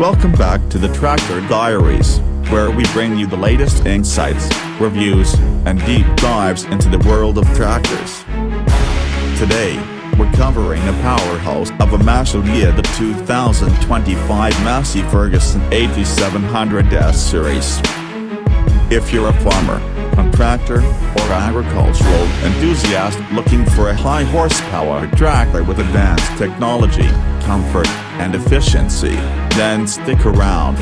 Welcome back to the Tractor Diaries, where we bring you the latest insights, reviews, and deep dives into the world of tractors. Today, we're covering a powerhouse of a Massey, the 2025 Massey Ferguson 8700S series. If you're a farmer, contractor, or agricultural enthusiast looking for a high-horsepower tractor with advanced technology, comfort, and efficiency, then stick around.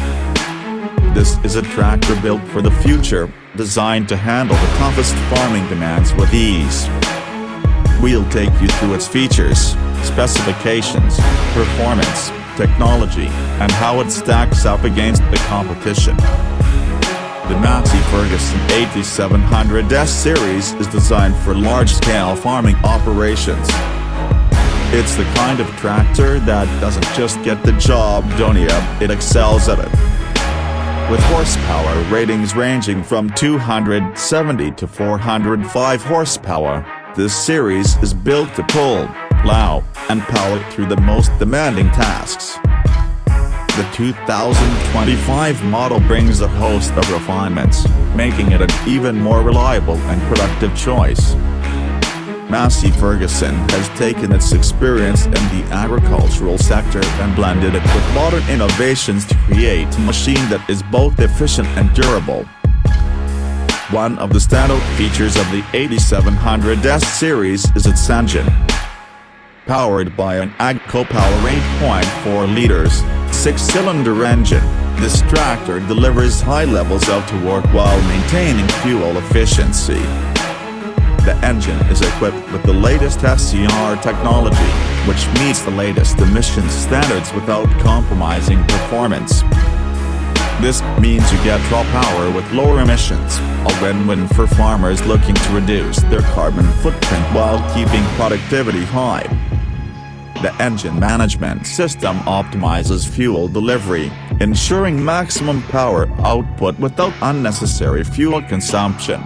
This is a tractor built for the future, designed to handle the toughest farming demands with ease. We'll take you through its features, specifications, performance, technology, and how it stacks up against the competition. The Massey Ferguson 8700S series is designed for large-scale farming operations. It's the kind of tractor that doesn't just get the job done, it excels at it. With horsepower ratings ranging from 270 to 405 horsepower, this series is built to pull, plow, and power through the most demanding tasks. The 2025 model brings a host of refinements, making it an even more reliable and productive choice. Massey Ferguson has taken its experience in the agricultural sector and blended it with modern innovations to create a machine that is both efficient and durable. One of the standout features of the 8700S series is its engine. Powered by an AGCO Power 8.4 liters, 6-cylinder engine, this tractor delivers high levels of torque while maintaining fuel efficiency. The engine is equipped with the latest SCR technology, which meets the latest emissions standards without compromising performance. This means you get raw power with lower emissions, a win-win for farmers looking to reduce their carbon footprint while keeping productivity high. The engine management system optimizes fuel delivery, ensuring maximum power output without unnecessary fuel consumption.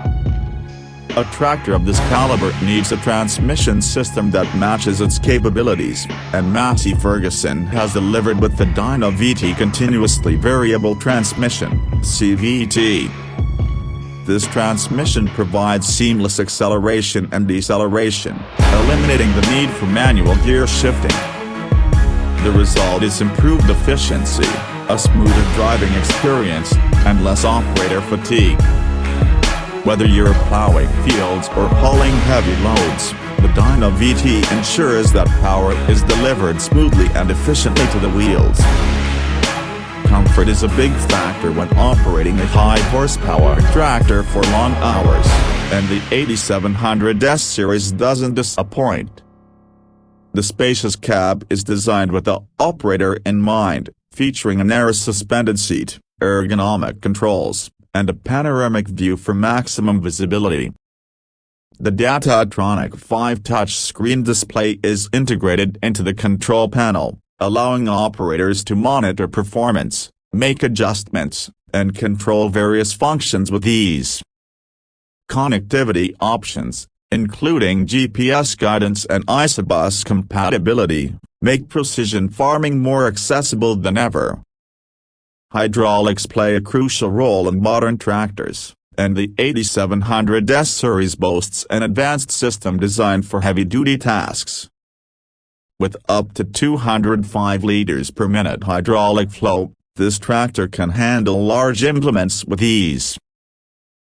A tractor of this caliber needs a transmission system that matches its capabilities, and Massey Ferguson has delivered with the DynaVT Continuously Variable Transmission (CVT). This transmission provides seamless acceleration and deceleration, eliminating the need for manual gear shifting. The result is improved efficiency, a smoother driving experience, and less operator fatigue. Whether you're plowing fields or hauling heavy loads, the DynaVT ensures that power is delivered smoothly and efficiently to the wheels. Comfort is a big factor when operating a high-horsepower tractor for long hours, and the 8700S series doesn't disappoint. The spacious cab is designed with the operator in mind, featuring a narrow suspended seat, ergonomic controls, and a panoramic view for maximum visibility. The Datatronic 5-touch screen display is integrated into the control panel, allowing operators to monitor performance, make adjustments, and control various functions with ease. Connectivity options, including GPS guidance and isobus compatibility, make precision farming more accessible than ever. Hydraulics play a crucial role in modern tractors, and the 8700S series boasts an advanced system designed for heavy-duty tasks. With up to 205 liters per minute hydraulic flow, this tractor can handle large implements with ease.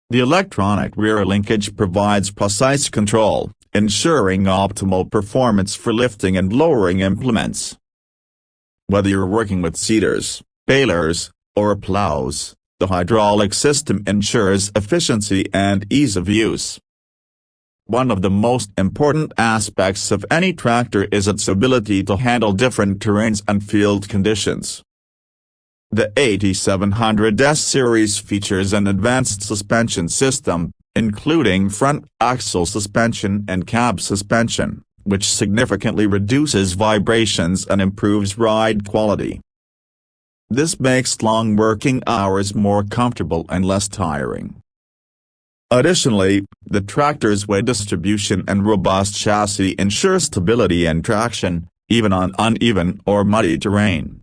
The electronic rear linkage provides precise control, ensuring optimal performance for lifting and lowering implements. Whether you're working with seeders, balers, or plows, the hydraulic system ensures efficiency and ease of use. One of the most important aspects of any tractor is its ability to handle different terrains and field conditions. The 8700S series features an advanced suspension system, including front axle suspension and cab suspension, which significantly reduces vibrations and improves ride quality. This makes long working hours more comfortable and less tiring. Additionally, the tractor's weight distribution and robust chassis ensure stability and traction, even on uneven or muddy terrain.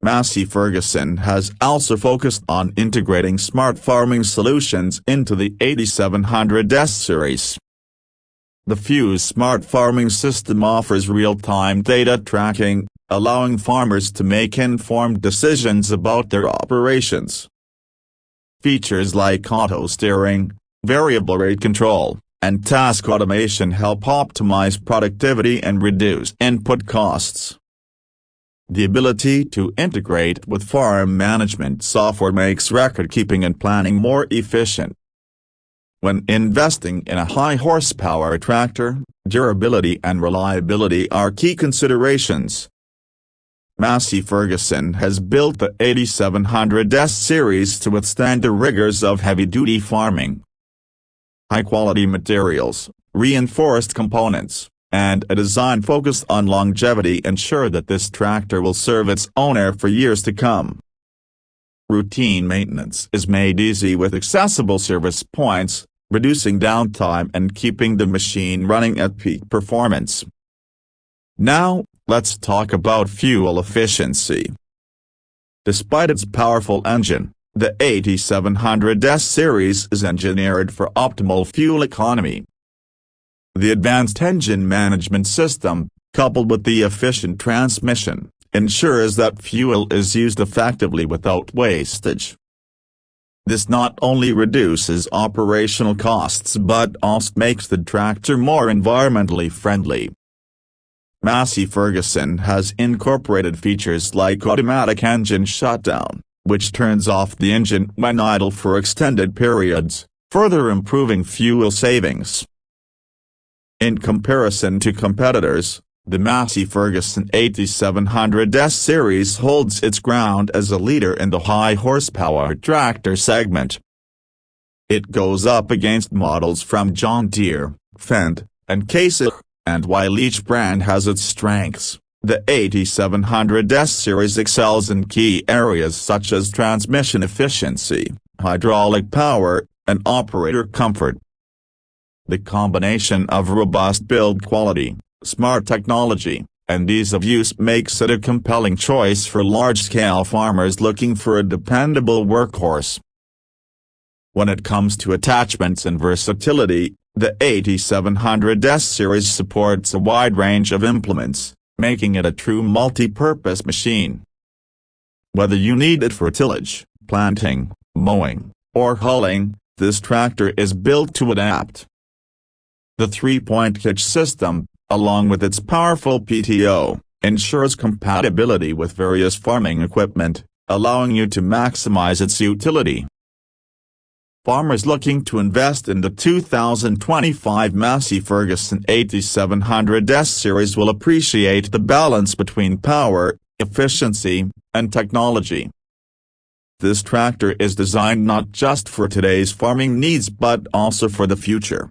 Massey Ferguson has also focused on integrating smart farming solutions into the 8700S series. The Fuse smart farming system offers real-time data tracking, allowing farmers to make informed decisions about their operations. Features like auto steering, variable rate control, and task automation help optimize productivity and reduce input costs. The ability to integrate with farm management software makes record-keeping and planning more efficient. When investing in a high-horsepower tractor, durability and reliability are key considerations. Massey Ferguson has built the 8700S series to withstand the rigors of heavy-duty farming. High-quality materials, reinforced components, and a design focused on longevity ensure that this tractor will serve its owner for years to come. Routine maintenance is made easy with accessible service points, reducing downtime and keeping the machine running at peak performance. Now, let's talk about fuel efficiency. Despite its powerful engine, the 8700S series is engineered for optimal fuel economy. The advanced engine management system, coupled with the efficient transmission, ensures that fuel is used effectively without wastage. This not only reduces operational costs but also makes the tractor more environmentally friendly. Massey Ferguson has incorporated features like automatic engine shutdown, which turns off the engine when idle for extended periods, further improving fuel savings. In comparison to competitors, the Massey Ferguson 8700S series holds its ground as a leader in the high-horsepower tractor segment. It goes up against models from John Deere, Fendt, and Case, and while each brand has its strengths, the 8700S series excels in key areas such as transmission efficiency, hydraulic power, and operator comfort. The combination of robust build quality, smart technology, and ease of use makes it a compelling choice for large-scale farmers looking for a dependable workhorse. When it comes to attachments and versatility, the 8700S series supports a wide range of implements, making it a true multi-purpose machine. Whether you need it for tillage, planting, mowing, or hulling, this tractor is built to adapt. The 3-point hitch system, along with its powerful PTO, ensures compatibility with various farming equipment, allowing you to maximize its utility. Farmers looking to invest in the 2025 Massey Ferguson 8700S series will appreciate the balance between power, efficiency, and technology. This tractor is designed not just for today's farming needs but also for the future.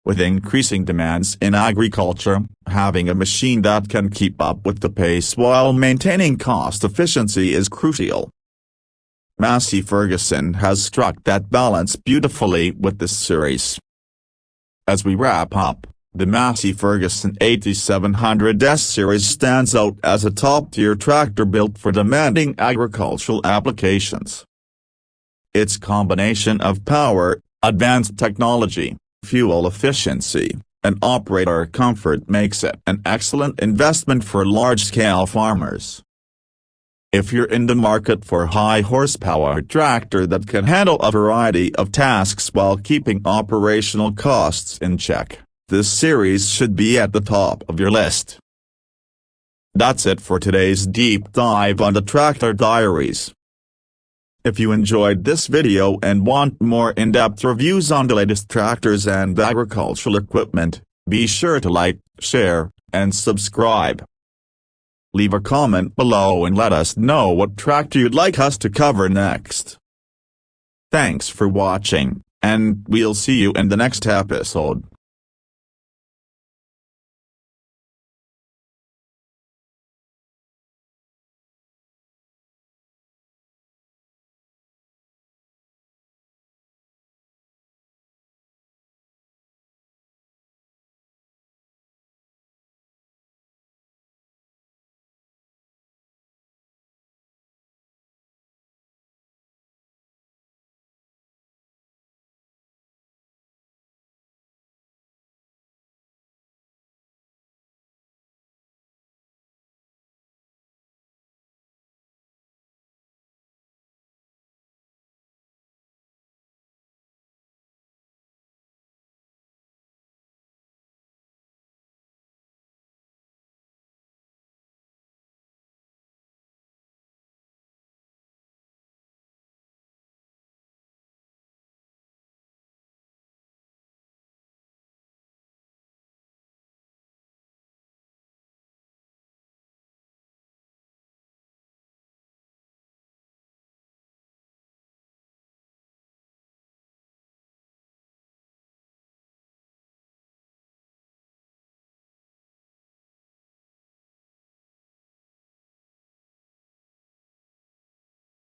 With increasing demands in agriculture, having a machine that can keep up with the pace while maintaining cost efficiency is crucial. Massey Ferguson has struck that balance beautifully with this series. As we wrap up, the Massey Ferguson 8700S series stands out as a top-tier tractor built for demanding agricultural applications. Its combination of power, advanced technology, fuel efficiency, and operator comfort makes it an excellent investment for large-scale farmers. If you're in the market for a high-horsepower tractor that can handle a variety of tasks while keeping operational costs in check, this series should be at the top of your list. That's it for today's deep dive on the Tractor Diaries. If you enjoyed this video and want more in-depth reviews on the latest tractors and agricultural equipment, be sure to like, share, and subscribe. Leave a comment below and let us know what tractor you'd like us to cover next. Thanks for watching, and we'll see you in the next episode.